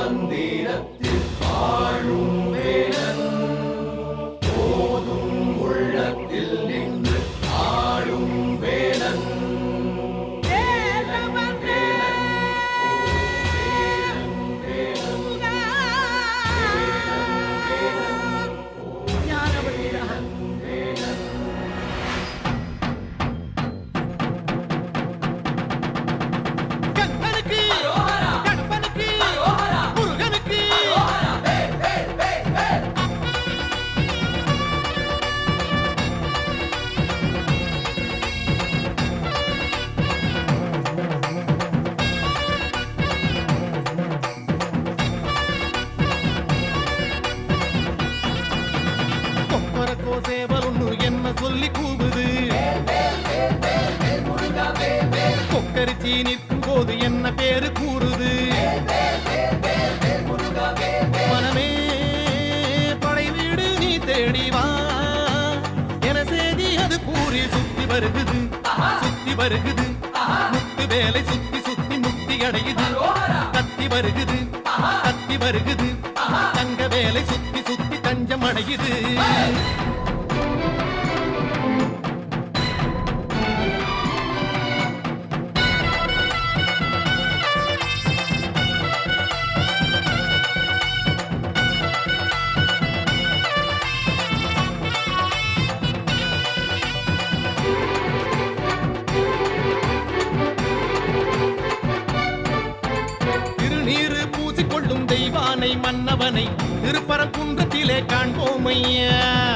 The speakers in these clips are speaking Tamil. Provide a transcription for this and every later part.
மந்திரத்தில் வாழும் வேலன் போதும் உள்ளத்தில் நின்று ஆளும் வேலன் சொல்லி கூவுது கொக்கரிச்சி நிற்கும் போது என்ன பேரு கூறுது மனமே படை வீடு நீ தேடிவா என செய்தி அது கூறி சுத்தி வருகுது முத்து வேலை சுத்தி சுத்தி முக்தி அடையுது கத்தி வருகுது தங்க வேலை சுத்தி சுத்தி தஞ்சம் அடையுது தெய்வானை மன்னவனை திருப்பரங்குன்றத்திலே காண்போம் ஐயா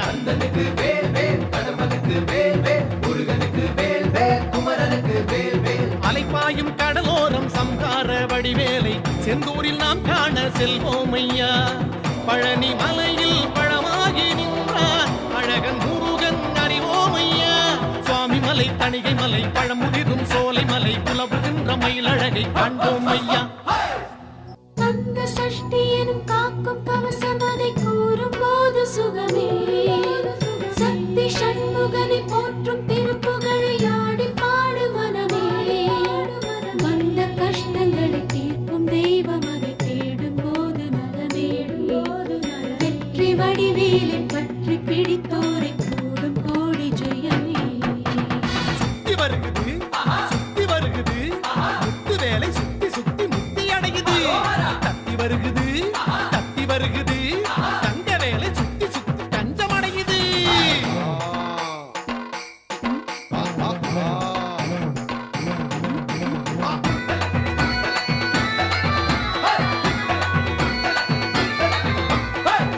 கந்தனுக்கு வேல் வேல் கடம்பனுக்கு வேல் வேல் முருகனுக்கு வேல் வேல் குமரனுக்கு வேல் வேல் அலைப்பாயும் கடலோரம் சம்ஹார வடிவேலை செந்தூரில் நாம் காண செல்வோம் ஐயா பழனி மலையில் பழமாகி நின்றான் அழகன் முருகன் அறிவோம் ஐயா சுவாமி மலை தணிகை மலை பழமுதிரும் சோலை மலை புலவுகின்ற மயிலழகை காண்போம் ஐயா அந்த சஷ்டி எனும் காக்கும் கவசம் அதை கூறும் போது சுகமே சக்தி சண்முகனை போற்றும் திருப்புகழை ஆடி பாடு மனமே வந்த கஷ்டங்களை தீர்க்கும் தெய்வம் அதை தேடும் போது மனமே வெற்றி வடிவேலை பற்றி பிடித்தோரை கூடும் கோடி ஜெயமே சுத்தி வருகுது முத்து வேலை சுத்தி சுத்தி முக்தி அடையுது தத்தி வருகுது தங்க வேலை சுத்தி சுத்தி தஞ்சம் அடையுது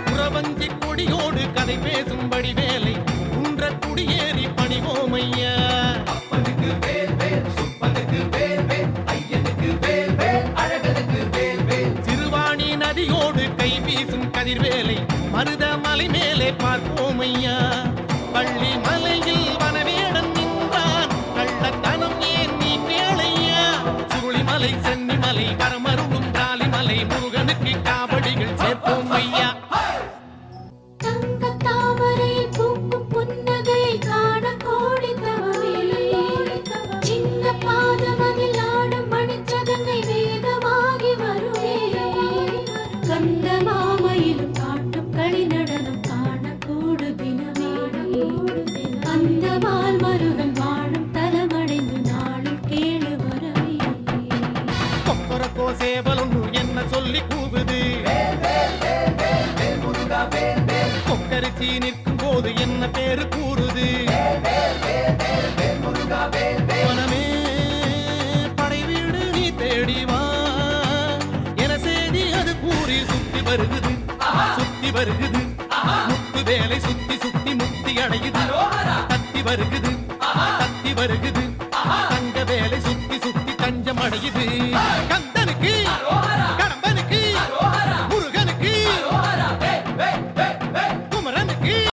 புறவஞ்சி கொடியோடு கதை பேசும்படி வேலை குன்ற குடியேறி பணிவோம் ஐயா அப்பனுக்கு வேல் வேல் சுப்பனுக்கு வேல் வேல் ஐயனுக்கு வேல் வேல் அழகனுக்கு வேல் வேல் சிறுவாணி நதியோடு கை வீசும் கதிர்வேலை மருத மலை மேலே பார்ப்போம் ஐயா பள்ளி மலையில் வனவேடன் நின்றான் கள்ளத்தனம் ஏன் நீ கேளையா சுருளிமலை சென்னிமலை வரமருடும் காளிமலை முருகனுக்கு காவடிகள் சேர்ப்போம் ஐயா தங்க தாமரையில் பூக்கும் புன்னகையை காண கோடி தவமே சின்ன பாதமதில் ஆடும் மணிச்சதங்கை வேகமாகி வருவே கந்த மாமையிலும் காட்டும் களி நடனம் காண கூடு தினமே அந்த மால் மருகன் வாழும் தலமடைந்து நாளும் கேளு வரவே கொக்கரக்கோ சேவலொன்னு என்ன சொல்லி கூவுது கொக்கரிச்சி நிற்கும் போது என்ன பேரு கூறுது மனமே படை வீடு நீ தேடிவா என செய்தி அது கூறி சுத்தி வருகுது முத்து வேலை சுத்தி சுத்தி முக்தி அடையுது தத்தி வருகுது தங்க வேலை சுத்தி சுத்தி தஞ்சம் அடையுது